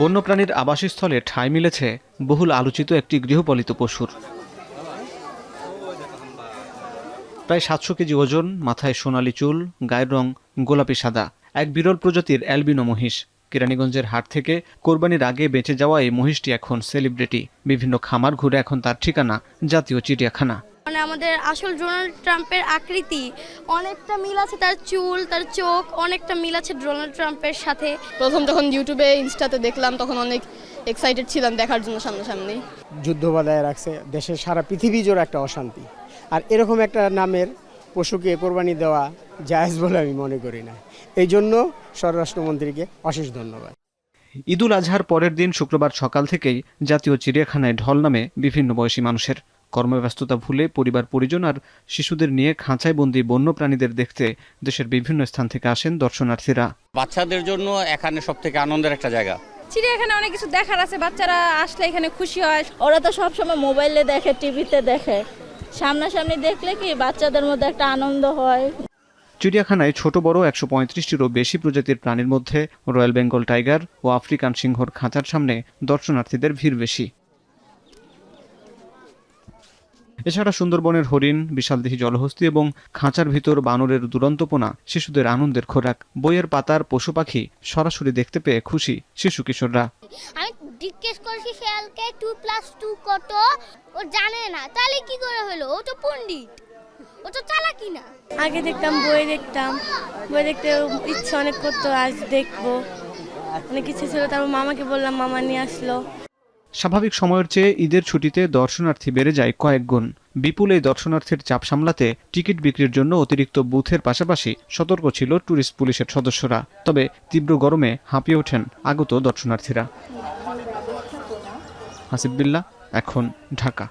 বন্যপ্রাণীর আবাসস্থলে ঠাঁই মিলেছে বহুল আলোচিত একটি গৃহপালিত পশুর। প্রায় 700 কেজি ওজন, মাথায় সোনালী চুল, গায়ের রং গোলাপি সাদা, এক বিরল প্রজাতির অ্যালবিনো মহিষ। কেরানীগঞ্জের হাট থেকে কোরবানির আগে বেঁচে যাওয়া এই মহিষটি এখন সেলিব্রিটি। বিভিন্ন খামার ঘুরে এখন তার ঠিকানা জাতীয় চিড়িয়াখানা। মানে আমাদের আসল ডোনাল্ড ট্রাম্পের আকৃতি অনেকটা মিল আছে, তার চুল, তার চোখ অনেকটা মিল আছে ডোনাল্ড ট্রাম্পের সাথে। প্রথম যখন ইউটিউবে ইনস্টাতে দেখলাম তখন অনেক এক্সাইটেড ছিলাম দেখার জন্য সামনাসামনি। যুদ্ধ বাধায় রাখছে, দেশের সারা পৃথিবী জোড়া একটা অশান্তি, আর এরকম একটা নামের পশুকে কোরবানি দেওয়া জায়েজ বলে আমি মনে করি না। এই জন্য স্বরাষ্ট্রমন্ত্রীকে অশেষ ধন্যবাদ। ঈদুল আজহার পরের দিন শুক্রবার সকাল থেকেই জাতীয় চিড়িয়াখানায় ঢল নামে বিভিন্ন বয়সী মানুষের। কর্মব্যস্ততা ভুলে পরিবার পরিজন আর শিশুদের নিয়ে খাঁচায় বন্দী বন্য প্রাণীদের দেখতে দেশের বিভিন্ন স্থান থেকে আসেন দর্শনার্থীরা। বাচ্চাদের জন্য এখানে সবথেকে আনন্দের একটা জায়গা। চিড়িয়াখানা অনেক কিছু দেখার আছে, বাচ্চারা আসলে এখানে খুশি হয়। ওরা তো সবসময় মোবাইলে দেখে, টিভিতে দেখে, সামনাসামনি দেখলে কি বাচ্চাদের মধ্যে একটা আনন্দ হয়। চিড়িয়াখানায় ছোট বড় 135টিরও বেশি প্রজাতির প্রাণীর মধ্যে রয়্যাল বেঙ্গল টাইগার ও আফ্রিকান সিংহর খাঁচার সামনে দর্শনার্থীদের ভিড় বেশি। এছাড়া সুন্দরবনের হরিণ, বিশালদেহী জলহস্তী এবং খাঁচার ভিতর বানরের দুরন্তপনা শিশুদের আনন্দের খোরাক। বইয়ের পাতার পশু পাখি সরাসরি দেখতে পেয়ে খুশি শিশু কিশোররা। আমি জিজ্ঞেস করছি শেয়ালকে 2+2 কত, ও জানে না, তাহলে কি করে হলো? ও তো পণ্ডিত, ও তো চালাকি না। আগে দেখতাম, বই দেখতে ইচ্ছা অনেক করতো, আজ দেখবো। অনেক কিছু ছিল, তারপর মামাকে বললাম, মামা নিয়ে আসলো। স্বাভাবিক সময়ের চেয়ে ঈদের ছুটিতে দর্শনার্থী বেড়ে যায় কয়েক গুণ। বিপুল এই দর্শনার্থীর চাপ সামলাতে টিকিট বিক্রির জন্য অতিরিক্ত বুথের পাশাপাশি সতর্ক ছিল ট্যুরিস্ট পুলিশের সদস্যরা। তবে তীব্র গরমে হাঁপিয়ে ওঠেন আগত দর্শনার্থীরা। হাসিব বিল্লাহ, এখন, ঢাকা।